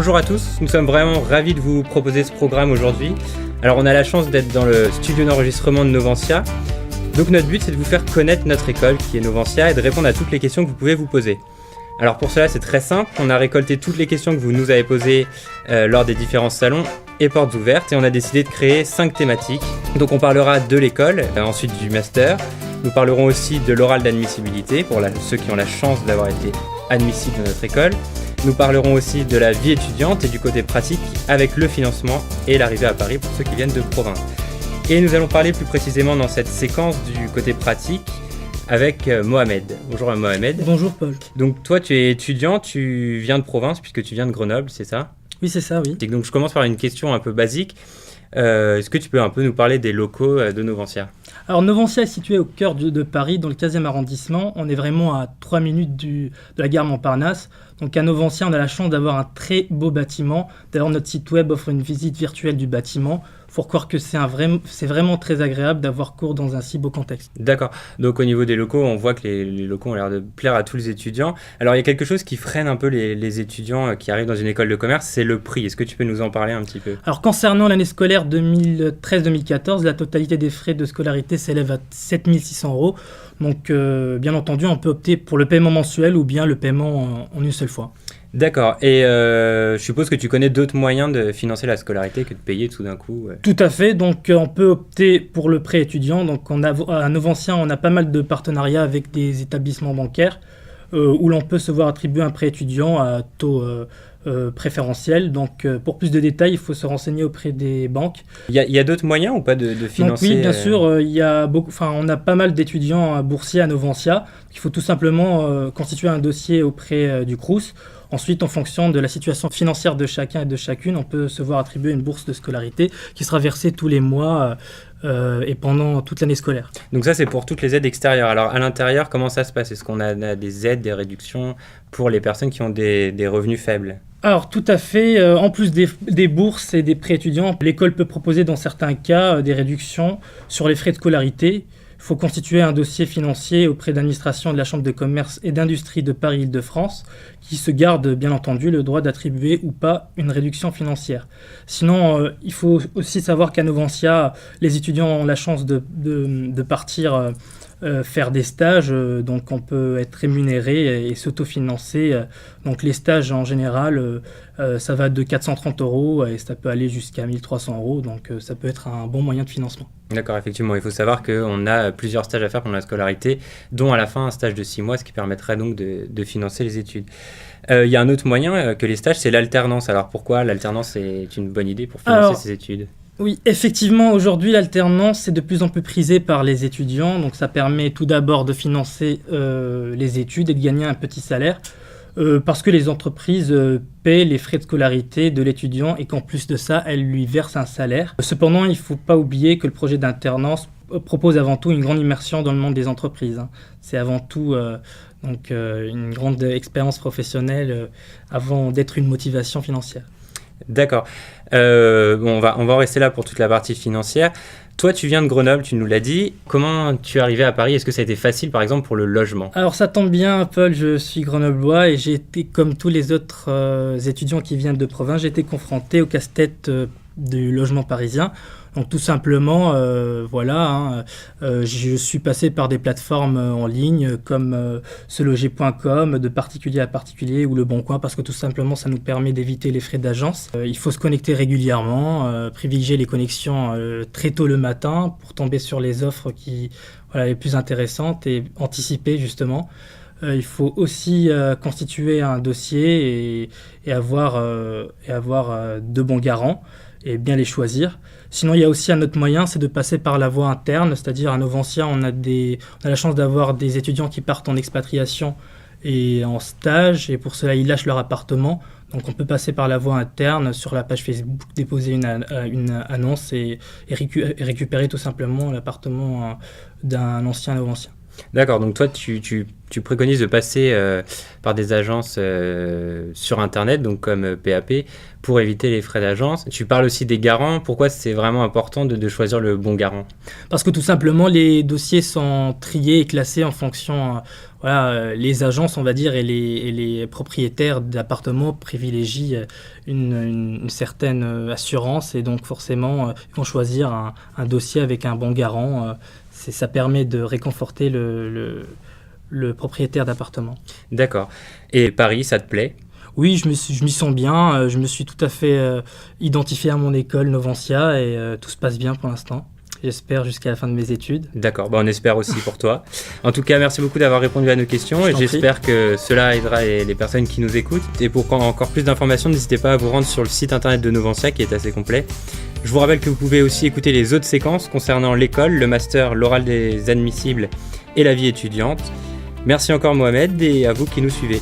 Bonjour à tous, nous sommes vraiment ravis de vous proposer ce programme aujourd'hui. Alors on a la chance d'être dans le studio d'enregistrement de Novantia. Donc notre but c'est de vous faire connaître notre école qui est Novantia et de répondre à toutes les questions que vous pouvez vous poser. Alors pour cela c'est très simple, on a récolté toutes les questions que vous nous avez posées lors des différents salons et portes ouvertes et on a décidé de créer 5 thématiques. Donc on parlera de l'école, ensuite du master, nous parlerons aussi de l'oral d'admissibilité pour ceux qui ont la chance d'avoir été admissibles dans notre école. Nous parlerons aussi de la vie étudiante et du côté pratique avec le financement et l'arrivée à Paris pour ceux qui viennent de province. Et nous allons parler plus précisément dans cette séquence du côté pratique avec Mohamed. Bonjour Mohamed. Bonjour Paul. Donc toi tu es étudiant, tu viens de province puisque tu viens de Grenoble, c'est ça ? Oui c'est ça, oui. Donc je commence par une question un peu basique. Est-ce que tu peux un peu nous parler des locaux de Novantia ? Alors Novantia est situé au cœur de Paris, dans le 15e arrondissement. On est vraiment à 3 minutes de la gare Montparnasse. Donc à Novantia, on a la chance d'avoir un très beau bâtiment. D'ailleurs, notre site web offre une visite virtuelle du bâtiment. Il faut croire que c'est vraiment très agréable d'avoir cours dans un si beau contexte. D'accord. Donc au niveau des locaux, on voit que les locaux ont l'air de plaire à tous les étudiants. Alors il y a quelque chose qui freine un peu les étudiants qui arrivent dans une école de commerce, c'est le prix. Est-ce que tu peux nous en parler un petit peu ? Alors concernant l'année scolaire 2013-2014, la totalité des frais de scolarité s'élève à 7 600 €. Donc bien entendu, on peut opter pour le paiement mensuel ou bien le paiement en une seule fois. D'accord. Et je suppose que tu connais d'autres moyens de financer la scolarité que de payer tout d'un coup. Tout à fait. Donc, on peut opter pour le prêt étudiant. Donc, à Novantia, on a pas mal de partenariats avec des établissements bancaires où l'on peut se voir attribuer un prêt étudiant à taux préférentiel. Donc, pour plus de détails, il faut se renseigner auprès des banques. Il y a d'autres moyens ou pas de financer ? Donc, oui, bien sûr. On a pas mal d'étudiants boursiers à Novantia. Il faut tout simplement constituer un dossier auprès du Crous. Ensuite, en fonction de la situation financière de chacun et de chacune, on peut se voir attribuer une bourse de scolarité qui sera versée tous les mois et pendant toute l'année scolaire. Donc ça, c'est pour toutes les aides extérieures. Alors à l'intérieur, comment ça se passe ? Est-ce qu'on a des aides, des réductions pour les personnes qui ont des revenus faibles ? Alors tout à fait, en plus des bourses et des prêts étudiants, l'école peut proposer dans certains cas des réductions sur les frais de scolarité. Il faut constituer un dossier financier auprès de l'administration de la Chambre de commerce et d'industrie de Paris-Île-de-France qui se garde bien entendu le droit d'attribuer ou pas une réduction financière. Sinon, il faut aussi savoir qu'à Novantia, les étudiants ont la chance de partir faire des stages, donc on peut être rémunéré et s'autofinancer. Donc les stages en général, ça va de 430 € et ça peut aller jusqu'à 1 300 €, donc ça peut être un bon moyen de financement. D'accord, effectivement, il faut savoir qu'on a plusieurs stages à faire pendant la scolarité, dont à la fin un stage de 6 mois, ce qui permettrait donc de financer les études. Il y a un autre moyen que les stages, c'est l'alternance. Alors pourquoi l'alternance est une bonne idée pour financer ces études ? Oui, effectivement, aujourd'hui, l'alternance est de plus en plus prisée par les étudiants. Donc, ça permet tout d'abord de financer les études et de gagner un petit salaire parce que les entreprises paient les frais de scolarité de l'étudiant et qu'en plus de ça, elles lui versent un salaire. Cependant, il ne faut pas oublier que le projet d'alternance propose avant tout une grande immersion dans le monde des entreprises. C'est avant tout une grande expérience professionnelle avant d'être une motivation financière. D'accord. On va en rester là pour toute la partie financière. Toi, tu viens de Grenoble, tu nous l'as dit. Comment tu es arrivé à Paris ? Est-ce que ça a été facile, par exemple, pour le logement ? Alors, ça tombe bien, Paul, je suis grenoblois et j'ai été, comme tous les autres étudiants qui viennent de province, j'ai été confronté au casse-tête du logement parisien. Donc tout simplement, je suis passé par des plateformes en ligne comme seloger.com, de particulier à particulier ou Le Bon Coin, parce que tout simplement, ça nous permet d'éviter les frais d'agence. Il faut se connecter régulièrement, privilégier les connexions très tôt le matin pour tomber sur les offres les plus intéressantes et anticiper justement. Il faut aussi constituer un dossier et avoir de bons garants et bien les choisir. Sinon, il y a aussi un autre moyen, c'est de passer par la voie interne, c'est-à-dire à Novantia, on a la chance d'avoir des étudiants qui partent en expatriation et en stage, et pour cela, ils lâchent leur appartement. Donc, on peut passer par la voie interne sur la page Facebook, déposer une annonce et récupérer tout simplement l'appartement d'un ancien Novantia. D'accord, donc toi tu préconises de passer par des agences sur Internet, donc comme PAP, pour éviter les frais d'agence. Tu parles aussi des garants. Pourquoi c'est vraiment important de choisir le bon garant ? Parce que tout simplement, les dossiers sont triés et classés en fonction les agences, on va dire, et les propriétaires d'appartements privilégient une certaine assurance, et donc forcément, ils vont choisir un dossier avec un bon garant. Ça permet de réconforter le propriétaire d'appartement. D'accord. Et Paris, ça te plaît? Oui, je m'y sens bien. Je me suis tout à fait identifié à mon école Novantia, et tout se passe bien pour l'instant. J'espère jusqu'à la fin de mes études. D'accord, on espère aussi pour toi. En tout cas, merci beaucoup d'avoir répondu à nos questions et j'espère que cela aidera les personnes qui nous écoutent. Et pour encore plus d'informations, n'hésitez pas à vous rendre sur le site internet de Novantia qui est assez complet. Je vous rappelle que vous pouvez aussi écouter les autres séquences concernant l'école, le master, l'oral des admissibles et la vie étudiante. Merci encore Mohamed et à vous qui nous suivez.